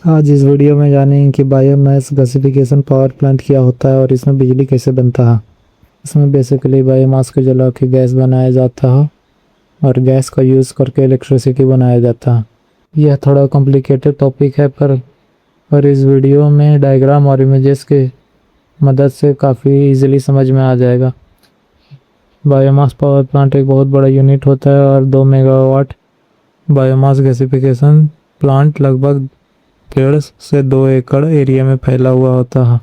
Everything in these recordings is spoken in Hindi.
आज इस वीडियो में जानेंगे कि बायोमास गैसिफिकेशन पावर प्लांट क्या होता है और इसमें बिजली कैसे बनता है। इसमें बेसिकली बायोमास को जला के गैस बनाया जाता है और गैस का यूज़ करके इलेक्ट्रिसिटी बनाया जाता है। यह थोड़ा कॉम्प्लिकेटेड टॉपिक है पर इस वीडियो में डायग्राम और इमेजेस के मदद से काफ़ी इजीली समझ में आ जाएगा। बायोमास पावर प्लांट एक बहुत बड़ा यूनिट होता है और 2 मेगावाट बायोमास गैसिफिकेशन प्लांट लगभग 1.5 से 2 एकड़ एरिया में फैला हुआ होता है।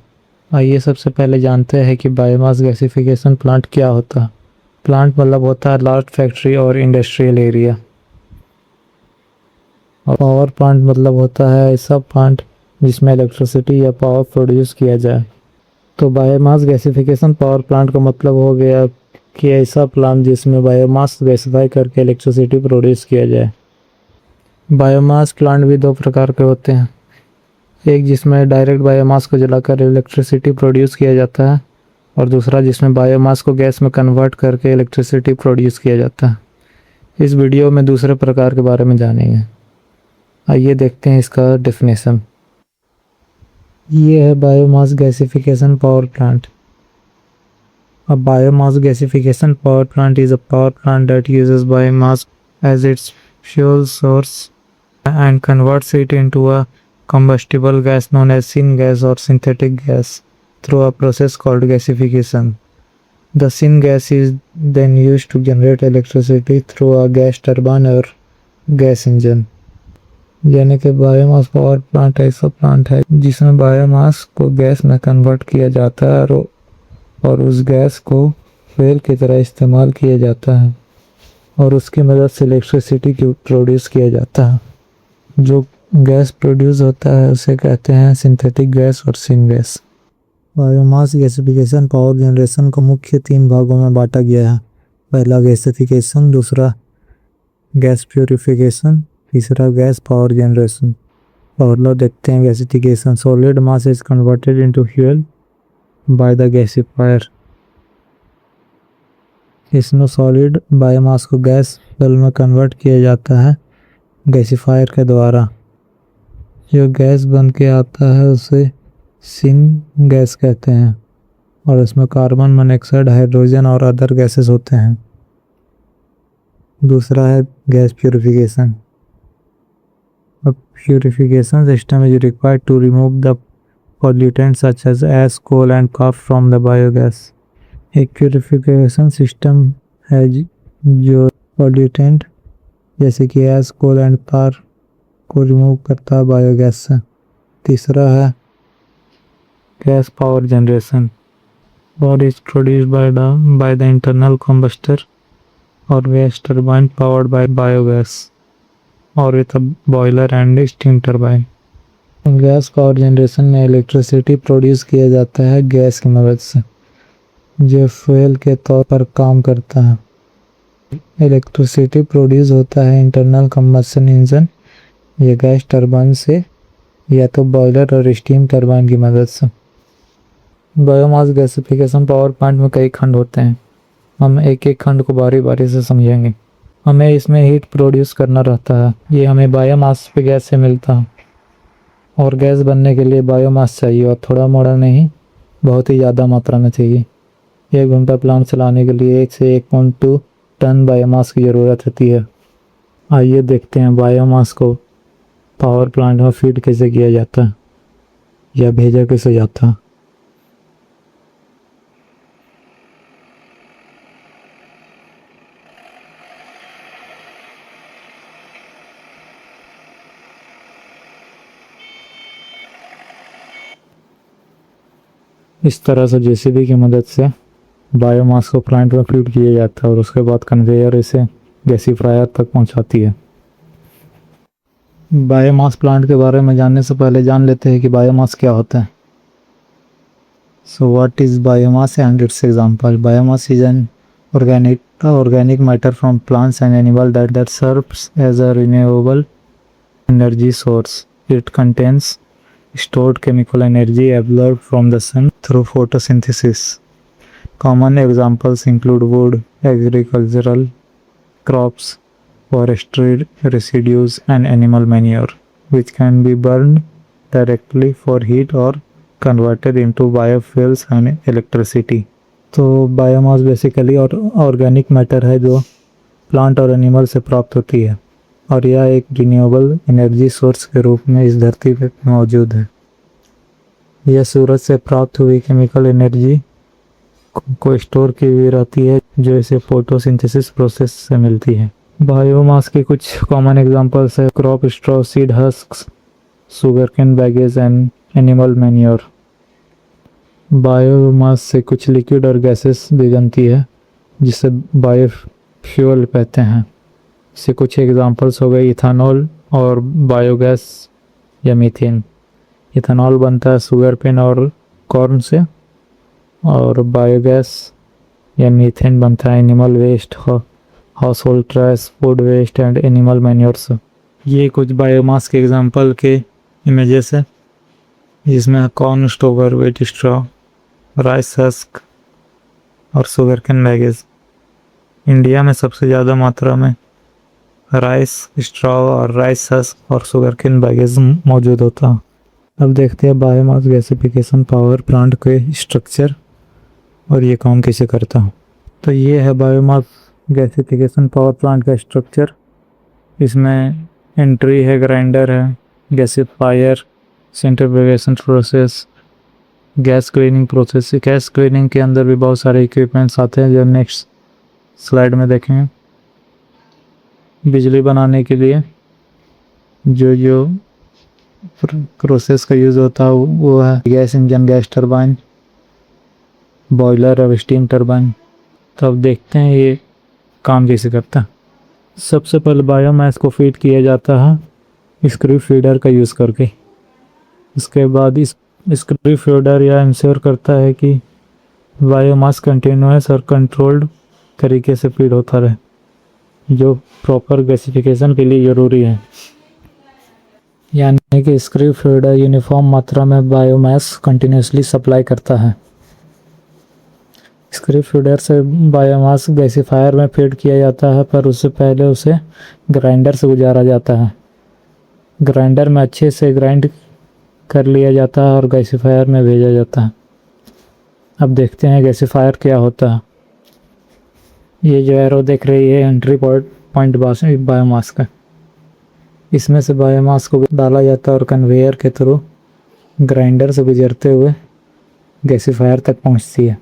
आइए सबसे पहले जानते हैं कि बायोमास गैसिफिकेशन प्लांट क्या होता है। प्लांट मतलब होता है लार्ज फैक्ट्री और इंडस्ट्रियल एरिया। और पावर प्लांट मतलब होता है ऐसा प्लांट जिसमें इलेक्ट्रिसिटी या पावर प्रोड्यूस किया जाए। तो बायोमास गैसिफिकेशन पावर प्लांट का मतलब हो गया कि ऐसा प्लांट जिसमें बायोमास गैसिफाई करके इलेक्ट्रिसिटी प्रोड्यूस किया जाए। बायोमास प्लांट भी 2 प्रकार के होते हैं, एक जिसमें डायरेक्ट बायोमास को जलाकर इलेक्ट्रिसिटी प्रोड्यूस किया जाता है और दूसरा जिसमें बायोमास को गैस में कन्वर्ट करके इलेक्ट्रिसिटी प्रोड्यूस किया जाता है। इस वीडियो में दूसरे प्रकार के बारे में जानेंगे। आइए देखते हैं इसका डेफिनेशन। ये है biomass gasification power plant. A biomass gasification power plant is a power plant that uses biomass as its fuel source and converts it into a combustible gas known as syngas or synthetic gas through a process called gasification. The syngas is then used to generate electricity through a gas turbine or gas engine. यानी कि बायोमास पावर प्लांट ऐसा प्लांट है जिसमें बायोमास को गैस में कन्वर्ट किया जाता है और उस गैस को फ्यूल की तरह इस्तेमाल किया जाता है और उसकी मदद से इलेक्ट्रिसिटी की प्रोड्यूस किया जाता है। जो गैस प्रोड्यूस होता है उसे कहते हैं सिंथेटिक गैस और syngas. Biomass gasification power generation को मुख्य 3 भागों में बांटा गया है। पहला गैसिफिकेशन, दूसरा गैस प्यूरिफिकेशन, तीसरा गैस पावर जनरेशन। और लो देखते हैं gasification. Solid mass is converted into fuel by the gasifier। इसमें सॉलिड बायोमास को गैस फ्यूल में कन्वर्ट किया जाता है गैसिफायर के द्वारा। जो गैस बन के आता है उसे सिन गैस कहते हैं और इसमें कार्बन मोनोऑक्साइड, हाइड्रोजन और अदर गैसेस होते हैं। दूसरा है gas purification. Purification system is required to remove the pollutants such as ash, coal and puff from the biogas। एक प्यूरिफिकेशन सिस्टम है जो पॉल्यूटेंट जैसे कि एश, कोल एंड पार को रिमूव करता है बायोगैस से। तीसरा है gas power generation. Power is produced by the internal combustor और gas turbine powered by biogas और with a boiler and steam turbine. Gas power generation में इलेक्ट्रिसिटी प्रोड्यूस किया जाता है गैस की मदद से जो फ्यूल के तौर पर काम करता है। इलेक्ट्रिसिटी प्रोड्यूस होता है इंटरनल कंबशन इंजन या गैस टर्बाइन से या तो बॉयलर और स्टीम टर्बाइन की मदद से। बायोमास गैसिफिकेशन पावर प्लांट में कई खंड होते हैं। हम एक एक खंड को बारी बारी से समझेंगे। हमें इसमें हीट प्रोड्यूस करना रहता है। ये हमें बायोमास पे गैस से मिलता है और गैस बनने के लिए बायोमास चाहिए और थोड़ा मोड़ा नहीं, बहुत ही ज़्यादा मात्रा में चाहिए। 1 घंटा प्लांट चलाने के लिए 1 से 1.2 टन बायोमास की ज़रूरत होती है। आइए देखते हैं बायोमास को पावर प्लांट में फीड कैसे किया जाता है या भेजा कैसे जाता है। इस तरह से जेसीबी की मदद से बायोमास को प्लांट में फीड किया जाता है और उसके बाद कन्वेयर इसे गैसिफायर तक पहुंचाती है। बायोमास प्लांट के बारे में जानने से पहले जान लेते हैं कि बायोमास क्या होता है। So what is biomass and it's example. Biomass is an organic matter from plants and animals that serves as a renewable energy source. It contains stored chemical energy absorbed from the sun through photosynthesis. Common examples include wood, agricultural crops, forestry residues, and animal manure, which can be burned directly for heat or converted into biofuels and electricity। तो बायोमास बेसिकली और ऑर्गेनिक मैटर है जो प्लांट और एनिमल से प्राप्त होती है और यह एक रिन्यूएबल एनर्जी सोर्स के रूप में इस धरती पर मौजूद है। यह सूरज से प्राप्त हुई केमिकल एनर्जी को स्टोर की हुई रहती है जो इसे फोटोसिंथेसिस प्रोसेस से मिलती है। बायोमास के कुछ कॉमन एग्जांपल्स है crop straw, seed husks, sugarcane bagasse and animal manure. Biomass से कुछ लिक्विड और गैसेस भी बनती है जिसे बायोफ्यूल कहते हैं। इससे कुछ एग्जांपल्स हो गए इथेनॉल और बायोगैस या मीथेन। इथेनॉल बनता है सुगरकेन और कॉर्न से और बायोगैस या मीथेन बनता है animal waste, household trash, food waste and animal manure से। ये कुछ बायोमास के एग्जांपल के इमेजेस है जिसमें corn stover, wheat straw, rice husk और सुगरकेन बैगेज। इंडिया में सबसे ज़्यादा मात्रा में राइस स्ट्रॉ और राइस हस्क और सुगरकेन बैगेज मौजूद होता है। अब देखते हैं बायोमास गैसिफिकेशन पावर प्लांट के स्ट्रक्चर और ये काम कैसे करता हूँ। तो ये है बायोमास गैसिफिकेशन पावर प्लांट का स्ट्रक्चर। इसमें एंट्री है, ग्राइंडर है, gasifier, centrifugation process, gas cleaning process. Gas cleaning के अंदर भी बहुत सारे इक्विपमेंट्स आते हैं जो नेक्स्ट स्लाइड में देखेंगे। बिजली बनाने के लिए जो प्रोसेस का यूज़ होता है वो है gas engine, gas turbine, boiler और स्टीम टरबाइन। तो अब देखते हैं ये काम कैसे करता है। सबसे पहले बायोमास को फीड किया जाता है स्क्रू फीडर का यूज़ करके। इसके बाद इस स्क्रू फीडर यह इंश्योर करता है कि बायोमास कंटिन्यूअस और कंट्रोल्ड तरीके से फीड होता रहे, जो प्रॉपर गैसिफिकेशन के लिए ज़रूरी है। यानी कि स्क्रू फीडर यूनिफॉर्म मात्रा में बायोमास कंटिन्यूसली सप्लाई करता है। स्क्रू फीडर से बायोमास गैसिफायर में फीड किया जाता है, पर उससे पहले उसे ग्राइंडर से गुजारा जाता है। ग्राइंडर में अच्छे से ग्राइंड कर लिया जाता है और गैसिफायर में भेजा जाता है। अब देखते हैं गैसिफायर क्या होता है। ये जो एरो देख रही है एंट्री पॉइंट बायोमास का। इसमें से बायोमास को डाला जाता है और कन्वेयर के थ्रू ग्राइंडर से गुजरते हुए गैसिफायर तक पहुंचती है।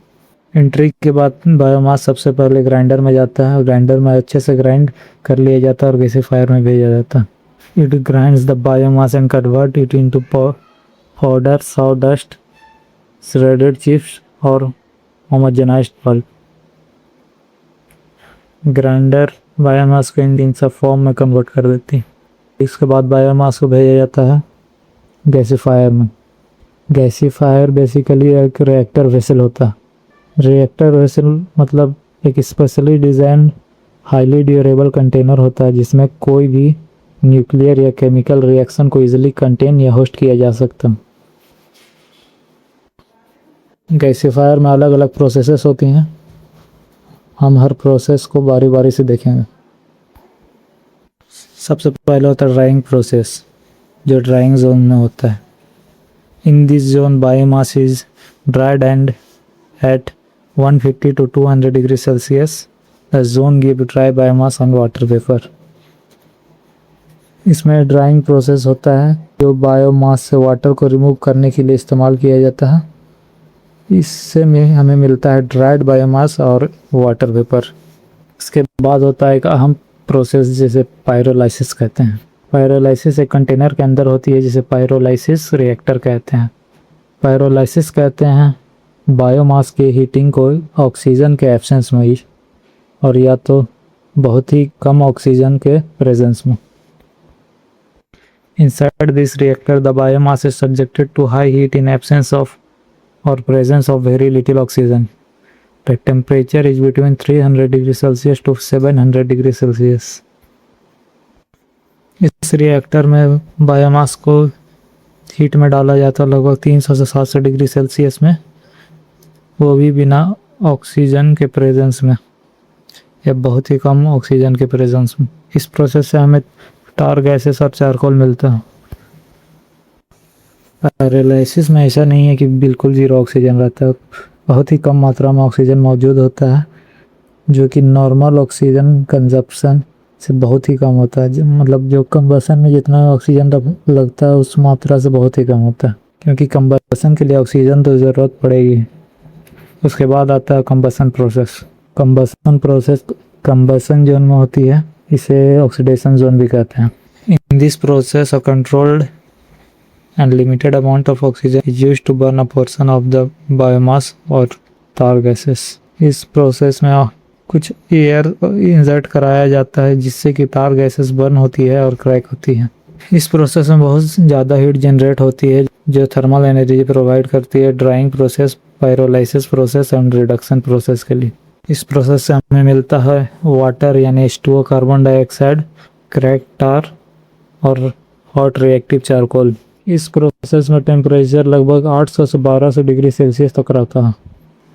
एंट्री के बाद बायोमास सबसे पहले ग्राइंडर में जाता है और ग्राइंडर में अच्छे से ग्राइंड कर लिया जाता है और गैसिफायर में भेजा जाता है। It grinds the biomass and convert it into powder, sawdust, shredded chips और होमोजेनाइज्ड पल्प। ग्राइंडर बायोमास को इन सब फॉर्म में कन्वर्ट कर देती है। इसके बाद बायोमास को भेजा जाता है गैसिफायर में। गैसिफायर बेसिकली एक रिएक्टर वेसल होता है। रिएक्टर वेसल मतलब एक specially design highly durable container होता है जिसमें कोई भी न्यूक्लियर या केमिकल रिएक्शन को इजीली कंटेन या होस्ट किया जा सकता है। गैसिफायर में अलग अलग प्रोसेसेस होती हैं। हम हर प्रोसेस को बारी बारी से देखेंगे। सबसे पहले होता है ड्राइंग प्रोसेस, जो ड्राइंग जोन में होता है। In this zone biomass is dried and at 150 to 200 degree Celsius. The zone give dry biomass on water vapour. इसमें ड्राइंग प्रोसेस होता है जो बायोमास से वाटर को रिमूव करने के लिए इस्तेमाल किया जाता है। इससे में हमें मिलता है ड्राइड बायोमास और वाटर वेपर। इसके बाद होता है एक अहम प्रोसेस जिसे पायरोलाइसिस कहते हैं। पायरोलाइसिस एक कंटेनर के अंदर होती है जिसे पायरोलाइसिस रिएक्टर कहते हैं। पायरोलाइसिस कहते हैं बायोमास के हीटिंग को ऑक्सीजन के एब्सेंस में ही और या तो बहुत ही कम ऑक्सीजन के प्रेजेंस में। Inside this reactor, the biomass is subjected to high heat in absence of or presence of very little oxygen. The temperature is between 300 degrees Celsius to 700 degrees Celsius. इस रिएक्टर में बायोमास को हीट में डाला जाता है लगभग 300 से 700 डिग्री सेल्सियस में, वो भी बिना ऑक्सीजन के प्रेजेंस में या बहुत ही कम ऑक्सीजन के प्रेजेंस में। इस प्रोसेस से हमें टार गैसेस और चारकोल मिलता है। पायरोलाइसिस में ऐसा नहीं है कि बिल्कुल ज़ीरो ऑक्सीजन रहता है, बहुत ही कम मात्रा में ऑक्सीजन मौजूद होता है, जो कि नॉर्मल ऑक्सीजन कंजप्शन से बहुत ही कम होता है। मतलब जो कंबसन में जितना ऑक्सीजन लगता है उस मात्रा से बहुत ही कम होता है, क्योंकि कंबसन के लिए ऑक्सीजन तो ज़रूरत पड़ेगी। उसके बाद आता है कंबसन प्रोसेस। कंबसन जोन में होती है, इसे ऑक्सीडेशन जोन भी कहते हैं। In this process a controlled and limited amount of oxygen is used to burn a portion of the biomass और tar gases। इस प्रोसेस में कुछ एयर इंजर्ट कराया जाता है जिससे कि तार गैसेस बर्न होती है और क्रैक होती है। इस प्रोसेस में बहुत ज़्यादा हीट जनरेट होती है जो थर्मल एनर्जी प्रोवाइड करती है drying process, pyrolysis process and reduction process के लिए। इस प्रोसेस से हमें मिलता है वाटर यानी H2O, कार्बन डाइऑक्साइड, क्रैक टार और हॉट रिएक्टिव चारकोल। इस प्रोसेस में टेम्परेचर लगभग 800 से 1200 डिग्री सेल्सियस तक रहता है।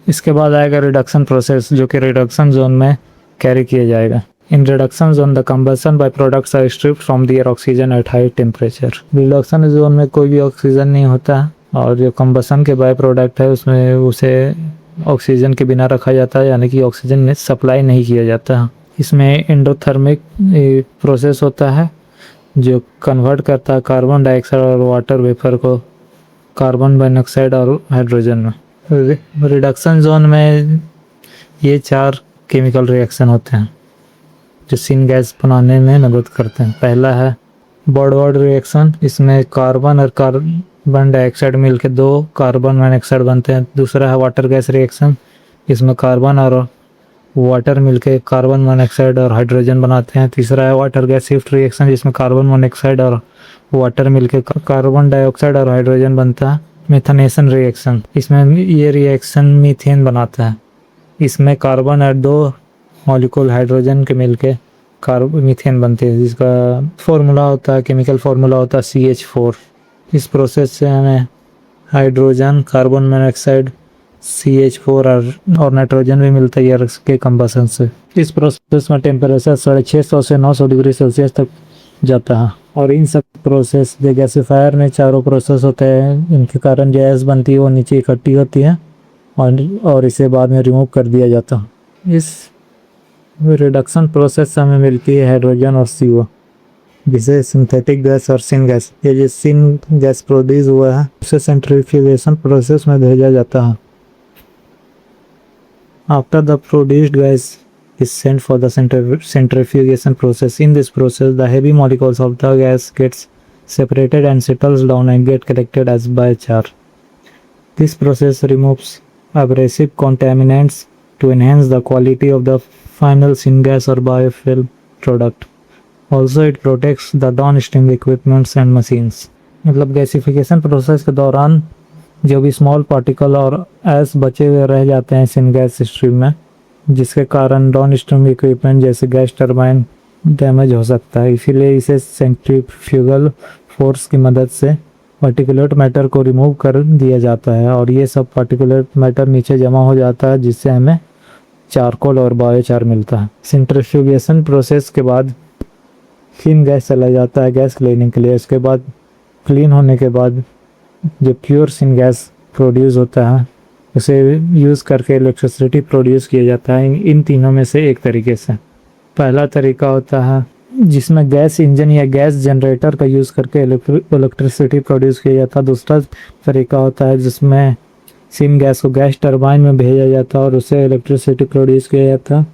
इसके बाद आएगा रिडक्शन प्रोसेस, जो कि रिडक्शन जोन में कैरी किया जाएगा। In reduction zone the combustion by products are stripped from the air oxygen at high temperature. Reduction zone में कोई भी ऑक्सीजन नहीं होता और जो कंबसन के बाय प्रोडक्ट है उसमें उसे ऑक्सीजन के बिना रखा जाता है, यानी कि ऑक्सीजन सप्लाई नहीं किया जाता। इसमें एंडोथर्मिक प्रोसेस होता है जो कन्वर्ट करता है कार्बन डाइऑक्साइड और वाटर वेपर को कार्बन मोनोऑक्साइड और हाइड्रोजन में। रिडक्शन जोन में ये 4 केमिकल रिएक्शन होते हैं जो सिन गैस बनाने में मदद करते हैं। पहला है बॉडवर्ड रिएक्शन, इसमें कार्बन और कार्बन डाइऑक्साइड मिलकर 2 कार्बन मोनोऑक्साइड बनते हैं। दूसरा है वाटर गैस रिएक्शन, इसमें कार्बन और वाटर मिलके कार्बन मोनोऑक्साइड और हाइड्रोजन बनाते हैं। तीसरा है वाटर गैस शिफ्ट रिएक्शन, जिसमें कार्बन मोनोऑक्साइड और वाटर मिलके कार्बन डाइऑक्साइड और हाइड्रोजन बनता है। मेथनेशन रिएक्शन, इसमें ये रिएक्शन मीथेन बनाता है। इसमें कार्बन और 2 मॉलिक्यूल हाइड्रोजन के मिलके मीथेन बनते हैं, जिसका फॉर्मूला होता है, केमिकल फॉर्मूला होता है CH4। इस प्रोसेस से हमें हाइड्रोजन, कार्बन मोनोऑक्साइड, CH4 और नाइट्रोजन भी मिलता है एयर के कंबसन से। इस प्रोसेस में टेम्परेचर 650 से 900 डिग्री सेल्सियस तक जाता है। और इन सब प्रोसेस जो गैसीफायर में चारों प्रोसेस होते हैं, इनके कारण जो गैस बनती है वो नीचे इकट्ठी होती है और इसे बाद में रिमूव कर दिया जाता है। इस रिडक्शन प्रोसेस से हमें मिलती है हाइड्रोजन और CO, जिसे सिंथेटिक गैस और सिन गैस। ये जो सिन गैस प्रोड्यूस हुआ है उसे सेंट्रीफ्यूगेशन प्रोसेस में भेजा जाता है। After the produced gas is sent for the centrifugation process. In this process, the heavy molecules of the gas gets separated and settles down and get collected as biochar. This process removes abrasive contaminants to enhance the quality of the final syngas or biofuel product. Also, it protects the downstream equipments and machines. मतलब गैसिफिकेशन प्रोसेस के दौरान जो भी स्मॉल पार्टिकल और ऐस बचे हुए रह जाते हैं सिन गैस स्ट्रीम में, जिसके कारण डाउन स्ट्रीम इक्विपमेंट जैसे गैस टरबाइन डैमेज हो सकता है। इसीलिए इसे सेंट्रीफ्यूगल फोर्स की मदद से पार्टिकुलेट मैटर को रिमूव कर दिया जाता है और ये सब पार्टिकुलेट मैटर नीचे जमा हो जाता है, जिससे हमें चारकोल और बायोचार मिलता है। सेंट्रीफ्यूगेशन प्रोसेस के बाद फिन गैस चला जाता है गैस क्लीनिंग के लिए। उसके बाद क्लीन होने के बाद जो प्योर सिन गैस प्रोड्यूस होता है उसे यूज़ करके इलेक्ट्रिसिटी प्रोड्यूस किया जाता है। इन तीनों में से एक तरीके से। पहला तरीका होता है जिसमें गैस इंजन या गैस जनरेटर का यूज़ करके इलेक्ट्रिसिटी प्रोड्यूस किया जाता है। दूसरा तरीका होता है जिसमें सिन गैस को गैस टरबाइन में भेजा जाता है और उससे इलेक्ट्रिसिटी प्रोड्यूस किया जाता है।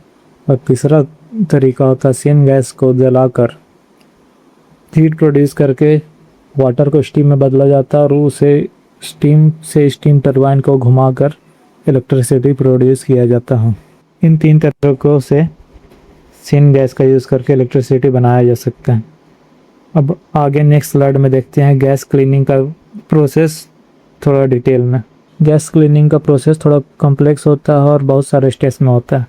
और तीसरा तरीका होता है सिन गैस को जलाकर हीट प्रोड्यूस करके वाटर को स्टीम में बदला जाता है और उसे स्टीम टरबाइन को घुमाकर इलेक्ट्रिसिटी प्रोड्यूस किया जाता है। इन 3 तरीकों से सिन गैस का यूज़ करके इलेक्ट्रिसिटी बनाया जा सकता है। अब आगे नेक्स्ट स्लाइड में देखते हैं गैस क्लीनिंग का प्रोसेस थोड़ा डिटेल में। गैस क्लीनिंग का प्रोसेस थोड़ा कॉम्प्लेक्स होता है और बहुत सारे स्टेप्स में होता है,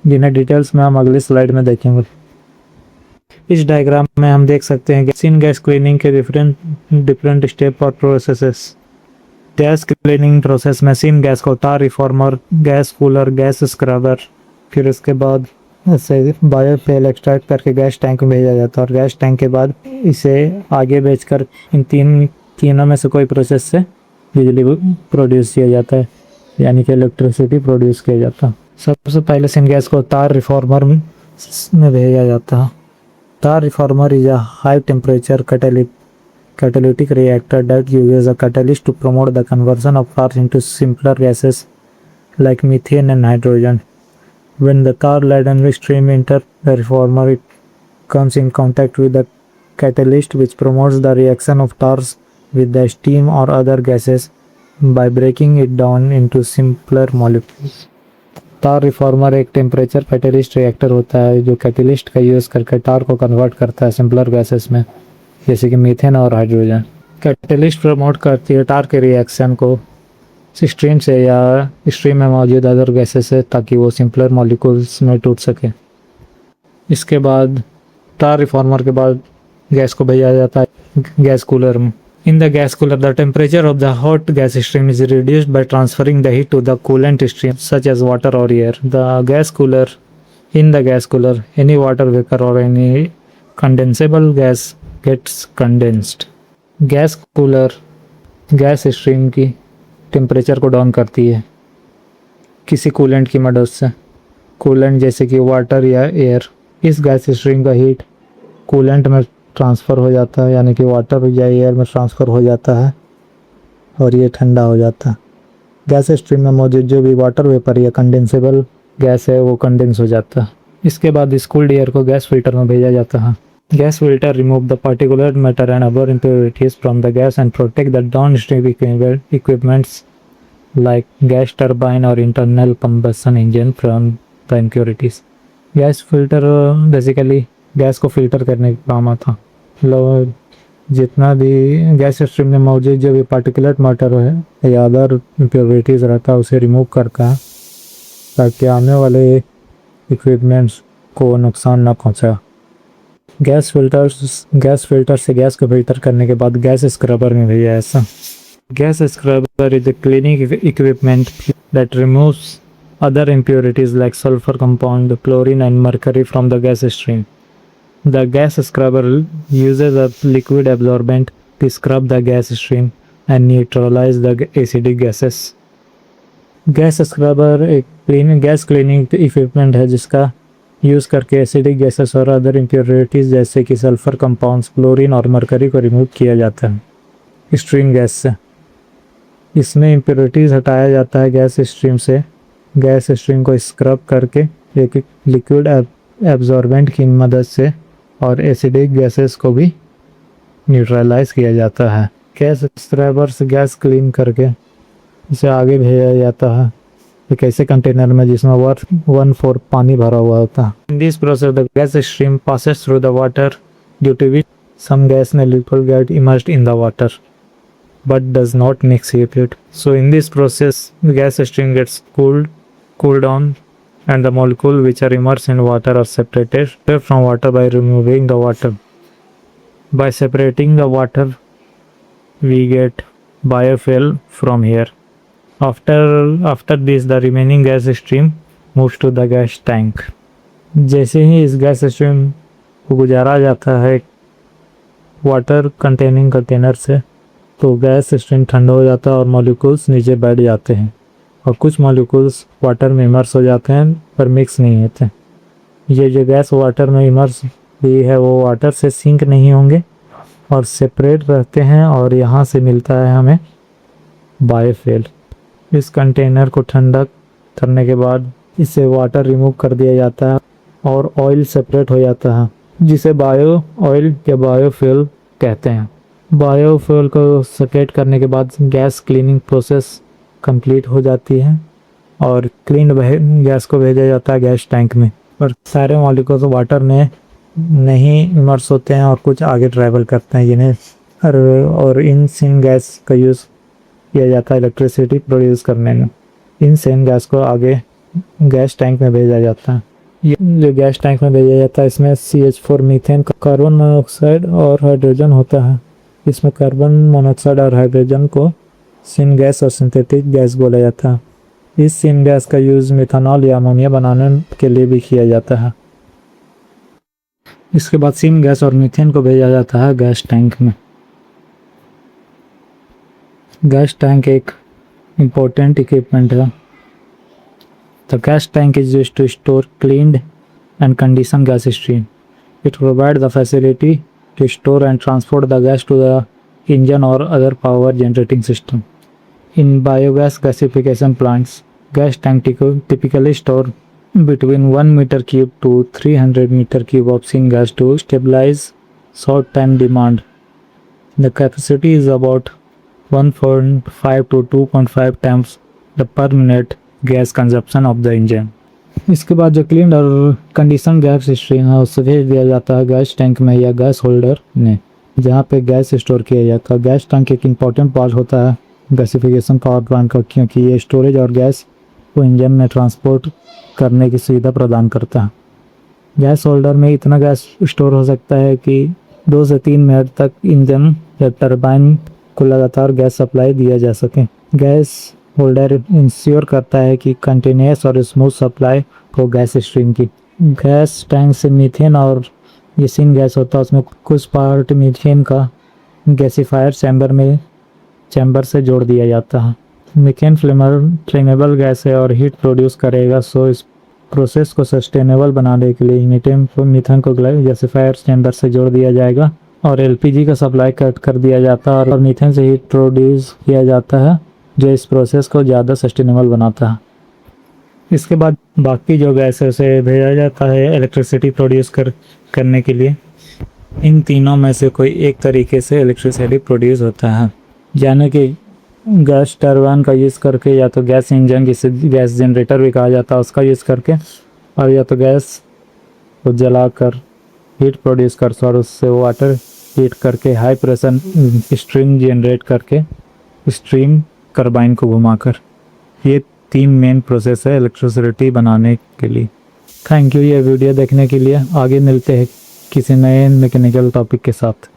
जिन्हें डिटेल्स में हम अगली स्लाइड में देखेंगे। इस डायग्राम में हम देख सकते हैं सिन गैस क्लीनिंग के डिफरेंट स्टेप और प्रोसेसेस। गैस क्लीनिंग प्रोसेस में सिन गैस को tar reformer, gas cooler, gas scrubber, फिर उसके बाद इसे बायोफ्यूल एक्सट्रैक्ट करके गैस टैंक में भेजा जाता है और गैस टैंक के बाद इसे आगे बेचकर इन 3 तीनों में से कोई प्रोसेस से बिजली प्रोड्यूस किया जाता है, यानी कि इलेक्ट्रिसिटी प्रोड्यूस किया जाता है। सबसे पहले सिनगैस को तार रिफॉर्मर में भेजा जाता है। तार reformer is a high temperature catalytic reactor that uses a catalyst to promote the conversion of cars into simpler gases like methane and hydrogen. When the tar-laden stream enters the reformer, it comes in contact with the catalyst, which promotes the reaction of tars with the steam or other gases by breaking it down into simpler molecules. तार रिफॉर्मर एक टेम्परेचर कैटलिस्ट रिएक्टर होता है जो कैटलिस्ट का यूज़ करके तार को कन्वर्ट करता है सिंपलर गैसेस में, जैसे कि मीथेन और हाइड्रोजन। कैटलिस्ट प्रमोट करती है तार के रिएक्शन को स्ट्रीम से या स्ट्रीम में मौजूद अदर गैसेस से, ताकि वो सिंपलर मॉलिक्यूल्स में टूट सके। इसके बाद तार रिफॉर्मर के बाद गैस को भेजा जाता है गैस कूलर में। In the gas cooler, the temperature of the hot gas stream is reduced by transferring the heat to the coolant stream, such as water or air. In the gas cooler, any water vapor or any condensable gas gets condensed. Gas cooler gas stream की टेम्परेचर को डाउन करती है किसी कूलेंट की मदद से। कूलेंट जैसे कि वाटर या एयर। इस गैस स्ट्रीम का हीट कूलेंट में ट्रांसफ़र हो जाता है, यानी कि वाटर या एयर में ट्रांसफ़र हो जाता है और ये ठंडा हो जाता है। गैस स्ट्रीम में मौजूद जो भी वाटर वेपर या कंडेंसेबल गैस है वो कंडेंस हो जाता है। इसके बाद इस कूल्ड एयर को गैस फिल्टर में भेजा जाता है। Gas filter remove the particular matter and other impurities from the gas and protect the down stream equipments like gas turbine और internal combustion engine from the impurities. Gas filter basically gas को फिल्टर करने का काम आता है। जितना भी गैस स्ट्रीम में मौजूद जो भी पार्टिकुलेट मैटर है या अदर इम्प्योरिटीज़ रहता है उसे रिमूव करता है, ताकि आने वाले इक्विपमेंट्स को नुकसान ना पहुंचा। गैस फिल्टर से गैस को फिल्टर करने के बाद गैस स्क्रबर में भेजा ऐसा। Gas scrubber is a cleaning equipment that removes other impurities like sulfur compound, chlorine and mercury from the gas stream. The gas scrubber uses a liquid absorbent to scrub the gas stream and neutralize the acidic gases. Gas scrubber एक गैस क्लीनिंग इक्विपमेंट है जिसका यूज़ करके एसिडिक गैसेस और अदर इम्प्योरिटीज़ जैसे कि सल्फर कंपाउंड्स, क्लोरीन और मरकरी को रिमूव किया जाता है स्ट्रीम गैस से। इसमें इम्प्योरिटीज़ हटाया जाता है गैस स्ट्रीम से। गैस स्ट्रीम को स्क्रब करके एक लिक्विड एब्जॉर्बेंट की मदद से और एसिडिक गैसेस को भी न्यूट्रलाइज किया जाता है। गैस स्क्रबर से गैस क्लीन करके इसे आगे भेजा जाता है एक ऐसे कंटेनर में जिसमें 1/4 पानी भरा हुआ होता है। In this process the gas stream passes through the water, due to which some gas and liquid get immersed in the water but does not mix with it. So in this process the gas stream gets cooled down and the molecules which are immersed in water are separated from water by removing the water. By separating the water, we get biofuel from here. After this, the remaining gas stream moves to the gas tank. जैसे ही इस गैस स्ट्रीम को गुजारा जाता है वाटर कंटेनिंग कंटेनर से, तो गैस स्ट्रीम ठंडा हो जाता है और मॉलिक्यूल्स नीचे बैठ जाते हैं और कुछ मॉलिक्यूल्स वाटर में इमर्स हो जाते हैं पर मिक्स नहीं होते। ये जो गैस वाटर में इमर्स हुई है वो वाटर से सिंक नहीं होंगे और सेपरेट रहते हैं और यहाँ से मिलता है हमें बायोफ्यूल। इस कंटेनर को ठंडा करने के बाद इसे वाटर रिमूव कर दिया जाता है और ऑयल सेपरेट हो जाता है, जिसे बायो ऑयल या बायोफ्यूल कहते हैं। बायोफ्यूल को सेपरेट करने के बाद गैस क्लीनिंग प्रोसेस कंप्लीट हो जाती है और क्लीन गैस को भेजा जाता है गैस टैंक में। पर सारे मॉलिक्यूल्स वाटर में नहीं इमर्स होते हैं और कुछ आगे ट्रैवल करते हैं जिन्हें और इन सिन गैस का यूज़ किया जाता है इलेक्ट्रिसिटी प्रोड्यूस करने में। इन सिन गैस को आगे गैस टैंक में भेजा जाता है। ये जो गैस टैंक में भेजा जाता है इसमें CH4 मीथेन, कार्बन मोनोऑक्साइड और हाइड्रोजन होता है। इसमें कार्बन मोनोऑक्साइड और हाइड्रोजन को सिन गैस और सिंथेटिक गैस बोला जाता है। इस सिन गैस का यूज़ मिथानॉल या अमोनिया बनाने के लिए भी किया जाता है। इसके बाद सिन गैस और मीथेन को भेजा जाता है गैस टैंक में। गैस टैंक एक इम्पोर्टेंट इक्विपमेंट है। The gas tank is used to store cleaned and condition gas stream. It provides the facility to store and transport the gas to the engine or other power generating system. In biogas gasification plants, gas tank typically store between 1 meter cube to 300 meter cube of syngas to stabilize short time demand. The capacity is about 1.5 to 2.5 times the per minute gas consumption of the engine. इसके बाद जो क्लीन और कंडीशन गैस स्ट्रीम है उससे भेज दिया जाता है गैस टैंक में या गैस होल्डर में, जहाँ पे गैस स्टोर किया जाता है। गैस टैंक एक इम्पॉर्टेंट पार्ट होता है गैसिफिकेशन पावर प्लांट का, क्योंकि ये स्टोरेज और गैस को इंजन में ट्रांसपोर्ट करने की सुविधा प्रदान करता है। गैस होल्डर में इतना गैस स्टोर हो सकता है कि 2 से 3 मिनट तक इंजन या टरबाइन को लगातार गैस सप्लाई दिया जा सके। गैस होल्डर इंश्योर करता है कि कंटिन्यूस और स्मूथ सप्लाई हो गैस स्ट्रीम की। गैस टैंक से मीथेन और ये सिन गैस होता है, उसमें कुछ पार्ट मीथेन का गैसीफायर चैम्बर से जोड़ दिया जाता है। मीथेन फ्लेमेबल गैस है और हीट प्रोड्यूस करेगा, सो इस प्रोसेस को सस्टेनेबल बनाने के लिए मीथेन को गैसीफायर चैम्बर से जोड़ दिया जाएगा और एलपीजी का सप्लाई कट कर दिया जाता है और मीथेन से हीट प्रोड्यूस किया जाता है, जो इस प्रोसेस को ज़्यादा सस्टेनेबल बनाता है। इसके बाद बाकी जो गैस है उसे भेजा जाता है इलेक्ट्रिसिटी प्रोड्यूस करने के लिए। इन तीनों में से कोई एक तरीके से इलेक्ट्रिसिटी प्रोड्यूस होता है, यानी कि गैस टरबाइन का यूज़ करके, या तो गैस इंजन जिसे गैस जनरेटर भी कहा जाता है उसका यूज़ करके, और या तो गैस को जलाकर हीट प्रोड्यूस कर और उससे वाटर हीट करके हाई प्रेशर स्ट्रीम जनरेट करके स्ट्रीम टरबाइन को घुमाकर। ये 3 मेन प्रोसेस है इलेक्ट्रिसिटी बनाने के लिए। थैंक यू ये वीडियो देखने के लिए। आगे मिलते हैं किसी नए मैकेनिकल टॉपिक के साथ।